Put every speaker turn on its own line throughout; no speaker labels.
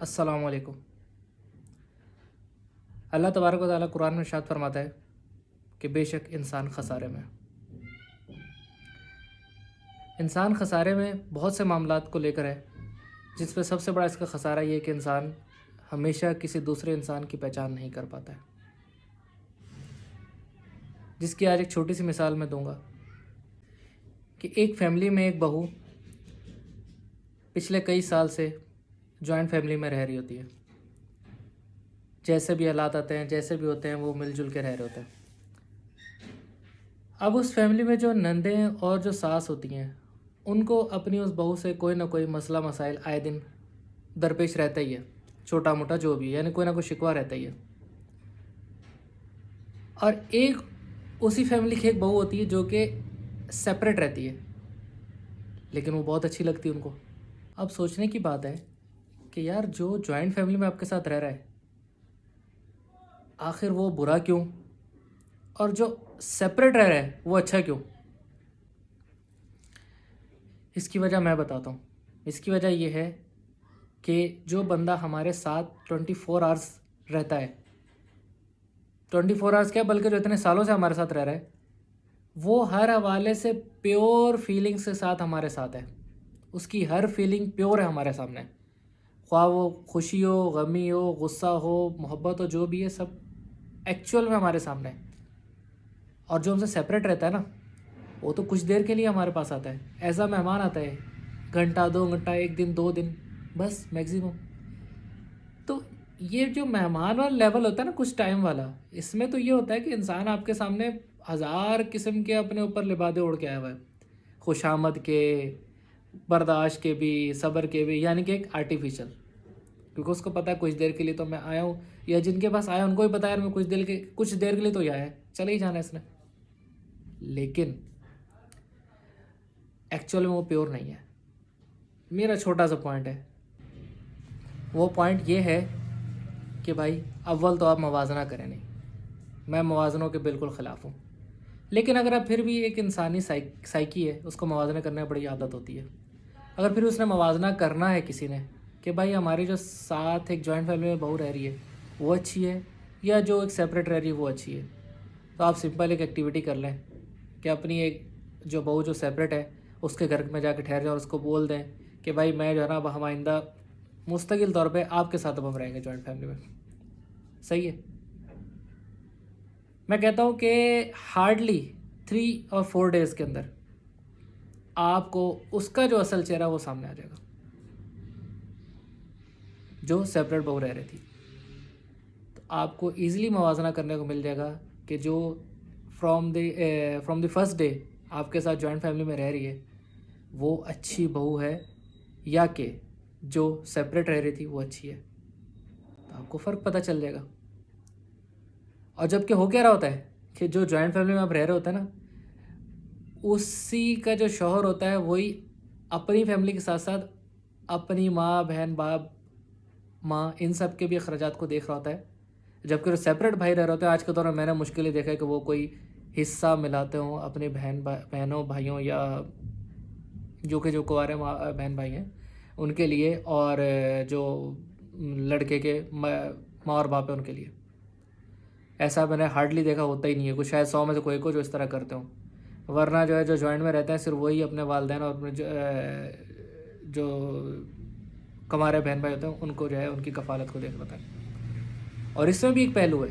अस्सलाम वालेकुम। अल्लाह तबारक व तआला कुरान में इरशाद फरमाता है कि बेशक इंसान खसारे में है। इंसान खसारे में बहुत से मामलात को लेकर है, जिसमें सबसे बड़ा इसका खसारा ये है कि इंसान हमेशा किसी दूसरे इंसान की पहचान नहीं कर पाता है। जिसकी आज एक छोटी सी मिसाल मैं दूंगा कि एक फैमिली में एक बहू पिछले कई साल से जॉइंट फैमिली में रह रही होती है। जैसे भी हालात आते हैं, जैसे भी होते हैं, वो मिलजुल के रह रहे होते हैं। अब उस फैमिली में जो नंदें और जो सास होती हैं, उनको अपनी उस बहू से कोई ना कोई मसला मसाइल आए दिन दरपेश रहता ही है, छोटा मोटा जो भी है, यानी कोई ना कोई शिकवा रहता ही है। और एक उसी फैमिली की एक बहू होती है जो कि सेपरेट रहती है, लेकिन वो बहुत अच्छी लगती है उनको। अब सोचने की बात है कि यार जो जॉइंट फैमिली में आपके साथ रह रहा है, आखिर वो बुरा क्यों, और जो सेपरेट रह रहा है वो अच्छा क्यों? इसकी वजह मैं बताता हूँ। इसकी वजह ये है कि जो बंदा हमारे साथ 24 आवर्स रहता है, 24 आवर्स क्या, बल्कि जो इतने सालों से हमारे साथ रह रहा है, वो हर हवाले से प्योर फीलिंग्स के साथ हमारे साथ है। उसकी हर फीलिंग प्योर है हमारे सामने, ख्वाह वो खुशी हो, गमी हो, गुस्सा हो, मोहब्बत हो, जो भी है सब एक्चुअल में हमारे सामने है। और जो हमसे सेपरेट रहता है ना, वो तो कुछ देर के लिए हमारे पास आता है, ऐसा मेहमान आता है, घंटा 2 घंटा, 1 दिन 2 दिन, बस मैक्सिमम। तो ये जो मेहमान वाला लेवल होता है ना, कुछ टाइम वाला, इसमें तो ये होता है कि इंसान आपके सामने हज़ार किस्म के अपने ऊपर लिबादे ओढ़ के आया हुआ है, खुशामद के, बर्दाश्त के भी, सब्र के भी, यानी कि एक आर्टिफिशियल। क्योंकि उसको पता है कुछ देर के लिए तो मैं आया हूँ, या जिनके पास आया उनको भी पता है यार मैं कुछ देर के लिए तो ही आया है, चले ही जाना है इसने। लेकिन एक्चुअल में वो प्योर नहीं है। मेरा छोटा सा पॉइंट है, वो पॉइंट ये है कि भाई अव्वल तो आप मवाजना करें नहीं, मैं मवाजनों के बिल्कुल ख़िलाफ़ हूँ। लेकिन अगर आप फिर भी, एक इंसानी साइकी है, उसको मवाजना करने में बड़ी आदत होती है। अगर फिर उसने मवाजना करना है किसी ने कि भाई हमारी जो साथ एक जॉइंट फैमिली में बहू रह रही है वो अच्छी है, या जो एक सेपरेट रह रही है वो अच्छी है, तो आप सिंपल एक एक्टिविटी कर लें कि अपनी एक जो बहू जो सेपरेट है उसके घर में जाके ठहर जाए और उसको बोल दें कि भाई मैं जो है ना अब हम आइंदा मुस्तकिल तौर पे आपके साथ अब हम रहेंगे जॉइंट फैमिली में। सही है। मैं कहता हूँ कि हार्डली 3 और 4 डेज़ के अंदर आपको उसका जो असल चेहरा वो सामने आ जाएगा, जो सेपरेट बहू रह रही थी। तो आपको ईज़िली मवाजना करने को मिल जाएगा कि जो फ्रॉम द फर्स्ट डे आपके साथ जॉइंट फैमिली में रह रही है वो अच्छी बहू है, या कि जो सेपरेट रह रही थी वो अच्छी है। तो आपको फ़र्क पता चल जाएगा। और जबकि हो क्या रहा होता है कि जो जॉइंट फैमिली में आप रह रहे होते हैं ना, उसी का जो शौहर होता है वही अपनी फैमिली के साथ साथ अपनी माँ, बहन, बाप, माँ, इन सब के भी अखराजात को देख रहा होता है। जबकि जो सेपरेट भाई रह रहे होते हैं, आज के दौर में मैंने मुश्किल ही देखा है कि वो कोई हिस्सा मिलाते हों अपने बहनों भाइयों, या जो कुंवारे बहन भाई हैं उनके लिए, और जो लड़के के माँ और बाप है उनके लिए। ऐसा मैंने हार्डली देखा, होता ही नहीं है। कुछ शायद 100 में से कोई को जो इस तरह करते हों, वरना जो है जो जॉइंट में रहते हैं सिर्फ वही अपने वालिदैन और अपने जो कमारे बहन भाई होते हैं उनको जो है उनकी कफ़ालत को देख रहा है। और इसमें भी एक पहलू है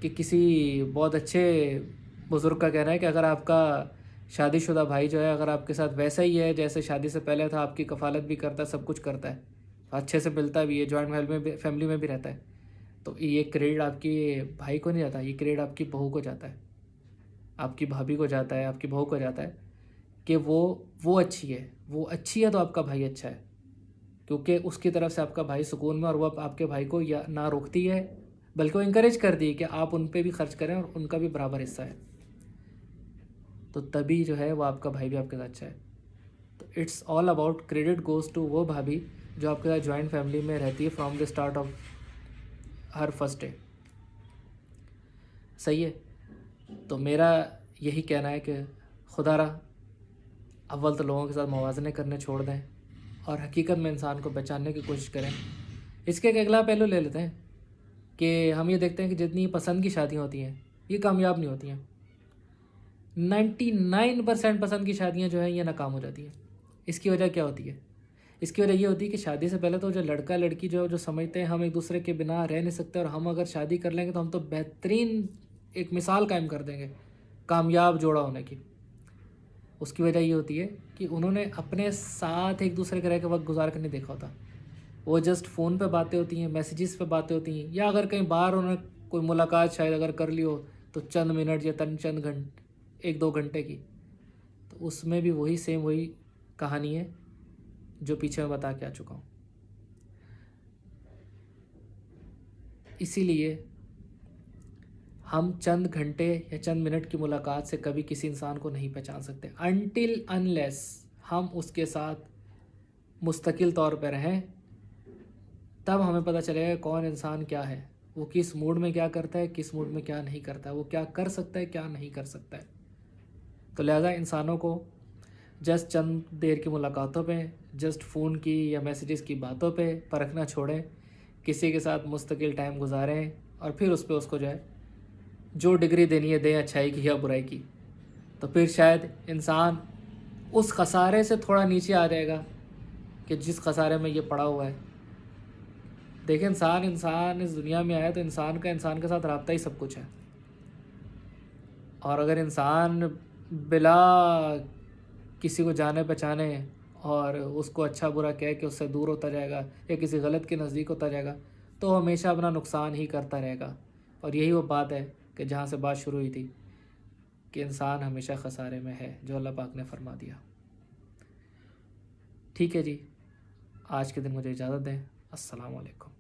कि किसी बहुत अच्छे बुज़ुर्ग का कहना है कि अगर आपका शादीशुदा भाई जो है अगर आपके साथ वैसा ही है जैसे शादी से पहले था, आपकी कफ़ालत भी करता है, सब कुछ करता है, अच्छे से मिलता भी है, जॉइंट फैमिली में भी रहता है, तो ये क्रेडिट आपकी भाई को नहीं जाता, ये क्रेडिट आपकी बहू को जाता है, आपकी भाभी को जाता है, आपकी बहू को जाता है कि वो अच्छी है, वो अच्छी है तो आपका भाई अच्छा है, क्योंकि उसकी तरफ से आपका भाई सुकून में, और वो आपके भाई को या ना रोकती है बल्कि वो इंकरेज करती है कि आप उन पे भी खर्च करें और उनका भी बराबर हिस्सा है। तो तभी जो है वो आपका भाई भी आपके साथ अच्छा है। तो it's all about credit goes to वो भाभी जो आपके साथ जॉइंट फैमिली में रहती है from the start of her first day. सही है। तो मेरा यही कहना है कि खुदारा अव्वल तो लोगों के साथ मवाज़ने करने छोड़ दें, और हकीकत में इंसान को पहचानने की कोशिश करें। इसके एक अगला पहलू ले लेते हैं कि हम ये देखते हैं कि जितनी पसंद की शादियाँ होती हैं ये कामयाब नहीं होती हैं। 99% पसंद की शादियाँ जो हैं ये नाकाम हो जाती हैं। इसकी वजह क्या होती है? इसकी वजह ये होती है कि शादी से पहले तो जो लड़का लड़की जो समझते हैं हम एक दूसरे के बिना रह नहीं सकते, और हम अगर शादी कर लेंगे तो हम तो बेहतरीन एक मिसाल कायम कर देंगे कामयाब जोड़ा होने की। उसकी वजह ये होती है कि उन्होंने अपने साथ एक दूसरे के रह के वक्त गुजार कर नहीं देखा होता। वो जस्ट फ़ोन पे बातें होती हैं, मैसेजेस पे बातें होती हैं, या अगर कहीं बाहर उन्होंने कोई मुलाकात शायद अगर कर ली हो तो चंद मिनट या चंद घंटे, 1-2 घंटे की। तो उसमें भी वही सेम वही कहानी है जो पीछे मैं बता के आ चुका हूँ। इसीलिए हम चंद घंटे या चंद मिनट की मुलाकात से कभी किसी इंसान को नहीं पहचान सकते अनटिल अनलेस हम उसके साथ मुस्तकिल तौर पर रहें। तब हमें पता चलेगा कौन इंसान क्या है, वो किस मूड में क्या करता है, किस मूड में क्या नहीं करता है, वो क्या कर सकता है, क्या नहीं कर सकता है। तो लिहाजा इंसानों को जस्ट चंद देर की मुलाकातों पे, जस्ट फ़ोन की या मैसेजेस की बातों पे परखना छोड़ें, किसी के साथ मुस्तकिल टाइम गुजारें और फिर उस पर उसको जो है जो डिग्री देनी है दें, अच्छाई की या बुराई की। तो फिर शायद इंसान उस खसारे से थोड़ा नीचे आ जाएगा कि जिस खसारे में ये पड़ा हुआ है। देखिए इंसान इस दुनिया में आया तो इंसान के साथ रब्ता ही सब कुछ है। और अगर इंसान बिला किसी को जाने पहचाने और उसको अच्छा बुरा कह के उससे दूर होता जाएगा या किसी गलत के नज़दीक होता जाएगा तो हमेशा अपना नुकसान ही करता रहेगा। और यही वो बात है कि जहाँ से बात शुरू हुई थी कि इंसान हमेशा खसारे में है, जो अल्लाह पाक ने फरमा दिया। ठीक है जी, आज के दिन मुझे इजाज़त दें। अस्सलाम वालेकुम।